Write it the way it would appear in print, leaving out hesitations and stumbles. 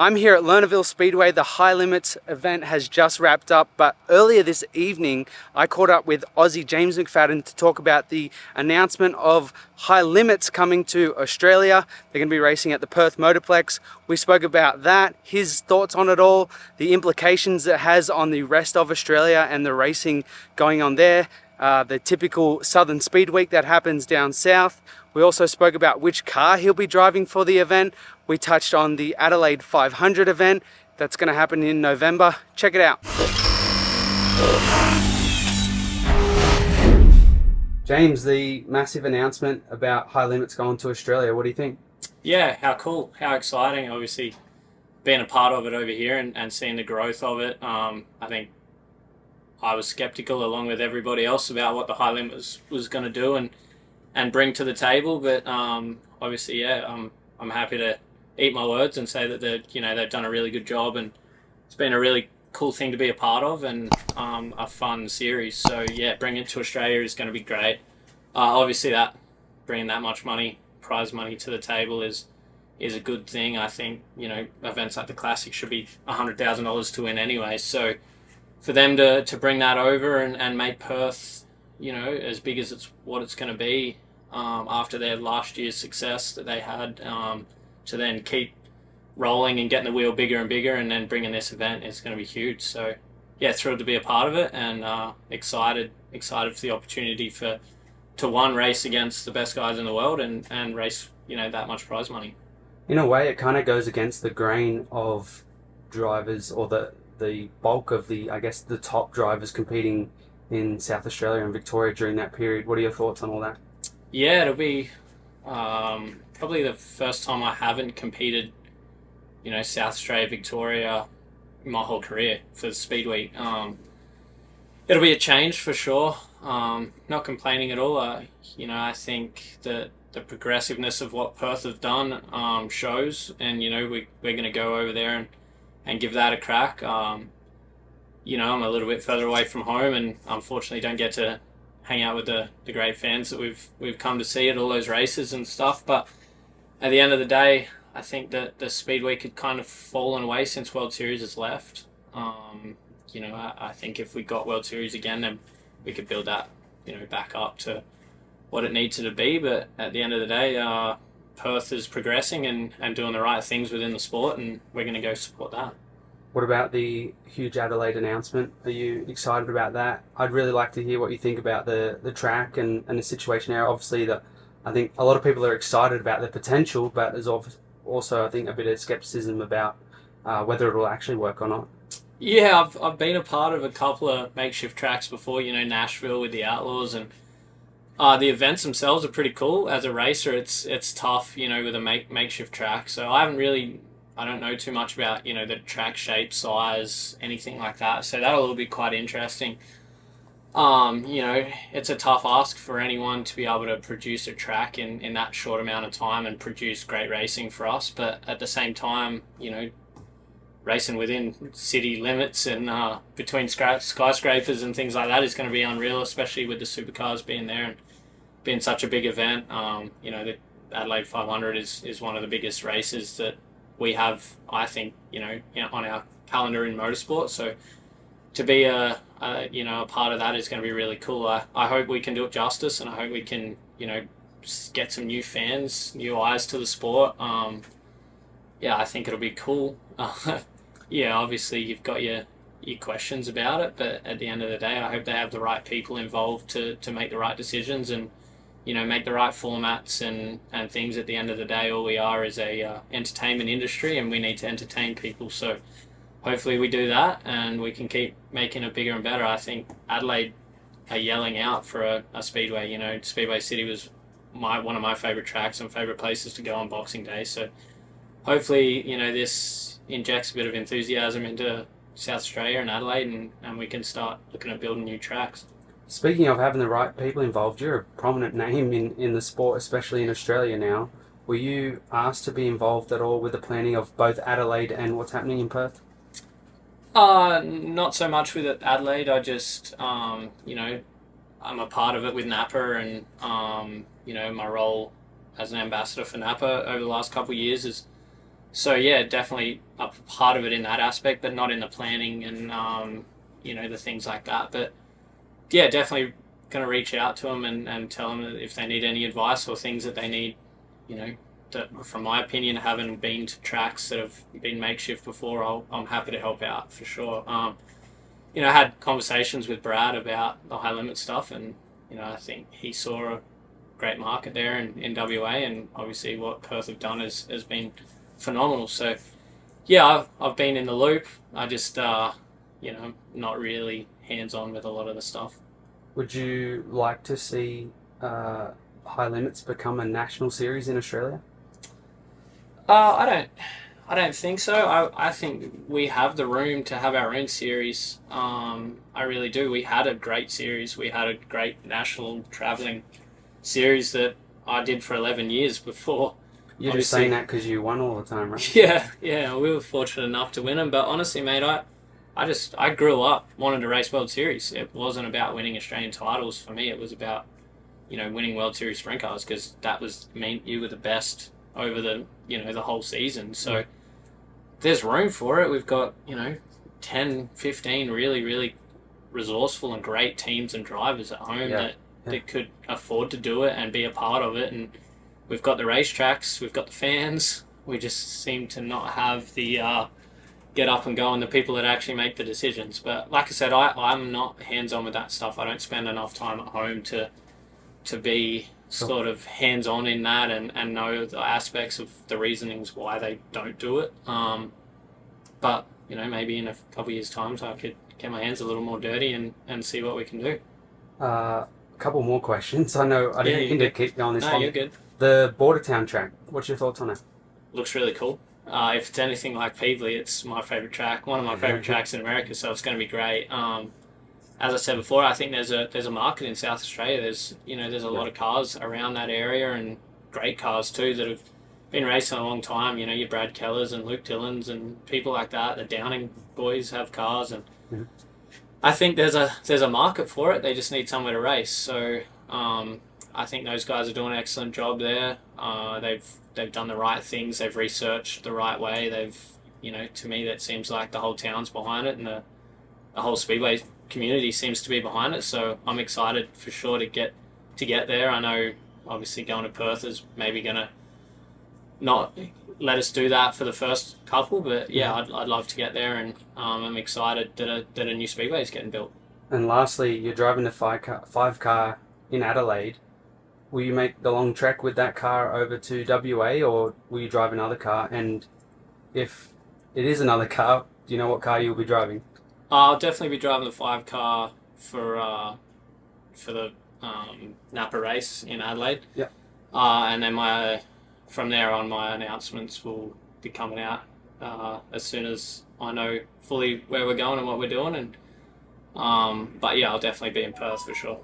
I'm here at Lernerville Speedway. The High Limits event has just wrapped up, but earlier this evening I caught up with Aussie James McFadden to talk about the announcement of High Limits coming to Australia. They're going to be racing at the Perth Motorplex. We spoke about that, his thoughts on it all, the implications it has on the rest of Australia and the racing going on there, the typical Southern Speed Week that happens down south. We also spoke about which car he'll be driving for the event. We touched on the Adelaide 500 event that's going to happen in November. Check it out. James, the massive announcement about High Limits going to Australia, what do you think? Yeah, how cool, how exciting. Obviously, being a part of it over here and seeing the growth of it. I think I was skeptical along with everybody else about what the High Limit was going to do and bring to the table. But obviously, yeah, I'm happy to eat my words and say that they've done a really good job, and it's been a really cool thing to be a part of, and a fun series. So yeah, bringing it to Australia is going to be great. Obviously, that bringing that much money, prize money to the table is a good thing. I think events like the Classic should be $100,000 to win anyway. So for them to bring that over and make Perth as big as what it's going to be after their last year's success that they had, to then keep rolling and getting the wheel bigger and bigger, and then bringing this event is going to be huge. So yeah, thrilled to be a part of it, and excited for the opportunity to one, race against the best guys in the world and race that much prize money. In a way, it kind of goes against the grain of drivers, or the bulk of the top drivers competing in South Australia and Victoria during that period. What are your thoughts on all that? Yeah, it'll be probably the first time I haven't competed, South Australia, Victoria, in my whole career for the Speed Week. It'll be a change for sure. Not complaining at all. I think that the progressiveness of what Perth have done shows, and we're going to go over there and give that a crack. I'm a little bit further away from home, and unfortunately don't get to hang out with the great fans that we've come to see at all those races and stuff. But at the end of the day, I think that the Speed Week had kind of fallen away since World Series has left. I think if we got World Series again, then we could build that, back up to what it needs to be. But at the end of the day, Perth is progressing and doing the right things within the sport, and we're going to go support that. What about the huge Adelaide announcement? Are you excited about that? I'd really like to hear what you think about the track and the situation there. Obviously, I think a lot of people are excited about the potential, but there's also, I think, a bit of skepticism about whether it will actually work or not. Yeah, I've been a part of a couple of makeshift tracks before, Nashville with the Outlaws, and the events themselves are pretty cool. As a racer, it's tough, with a makeshift track. So I don't know too much about, the track shape, size, anything like that. So that'll all be quite interesting. It's a tough ask for anyone to be able to produce a track in that short amount of time and produce great racing for us. But at the same time, racing within city limits and between skyscrapers and things like that is going to be unreal, especially with the supercars being there and being such a big event. The Adelaide 500 is one of the biggest races that we have, I think, on our calendar in motorsport. So to be a part of that is going to be really cool. I hope we can do it justice, and I hope we can, get some new fans, new eyes to the sport. I think it'll be cool. Obviously you've got your questions about it, but at the end of the day, I hope they have the right people involved to make the right decisions and make the right formats and things. At the end of the day, all we are is a entertainment industry, and we need to entertain people. So hopefully we do that, and we can keep making it bigger and better. I think Adelaide are yelling out for a speedway. Speedway City was one of my favorite tracks and favorite places to go on Boxing Day. So hopefully, this injects a bit of enthusiasm into South Australia and Adelaide, and we can start looking at building new tracks. Speaking of having the right people involved, you're a prominent name in the sport, especially in Australia now. Were you asked to be involved at all with the planning of both Adelaide and what's happening in Perth? Not so much with Adelaide. I just, I'm a part of it with NAPA, and, my role as an ambassador for NAPA over the last couple of years So yeah, definitely a part of it in that aspect, but not in the planning and the things like that. But yeah, definitely going to reach out to them and tell them that if they need any advice or things that they need, you know, that from my opinion, having been to tracks that have been makeshift before, I'm happy to help out for sure. I had conversations with Brad about the high limit stuff, and I think he saw a great market there in WA, and obviously what Perth have done has been phenomenal. So yeah, I've been in the loop. I just not really hands on with a lot of the stuff. Would you like to see high limits become a national series in Australia? I don't think so. I think we have the room to have our own series. I really do. We had a great series. We had a great national travelling series that I did for 11 years before. You're just saying that because you won all the time, right? Yeah, we were fortunate enough to win them. But honestly, mate, I grew up wanting to race World Series. It wasn't about winning Australian titles for me. It was about winning World Series sprint cars, because that meant you were the best over the whole season. So there's room for it. We've got 10, 15 really, really resourceful and great teams and drivers at home that could afford to do it and be a part of it. And we've got the racetracks, we've got the fans. We just seem to not have the get up and go and the people that actually make the decisions. But like I said, I'm not hands-on with that stuff. I don't spend enough time at home to be sort of hands-on in that and know the aspects of the reasonings why they don't do it. But maybe in a couple of years' time, I could get my hands a little more dirty and see what we can do. A couple more questions. I know I didn't mean to keep going this long. No, you're good. The Bordertown track, what's your thoughts on it? Looks really cool. If it's anything like Peevely, it's my favourite track, one of my favourite tracks in America, so it's going to be great. As I said before, I think there's a market in South Australia. There's a lot of cars around that area, and great cars too that have been racing a long time. Your Brad Kellers and Luke Dillons and people like that. The Downing boys have cars, and I think there's a market for it. They just need somewhere to race. So I think those guys are doing an excellent job there. They've done the right things. They've researched the right way. To me, that seems like the whole town's behind it, and the whole speedway community seems to be behind it. So I'm excited for sure to get there. I know obviously going to Perth is maybe going to not let us do that for the first couple, but yeah, I'd love to get there, and I'm excited that a new speedway is getting built. And lastly, you're driving the five car in Adelaide. Will you make the long trek with that car over to WA, or will you drive another car? And if it is another car, do you know what car you'll be driving? I'll definitely be driving the 5 car for the NAPA race in Adelaide. Yeah. And then from there on, my announcements will be coming out as soon as I know fully where we're going and what we're doing. And but yeah, I'll definitely be in Perth for sure.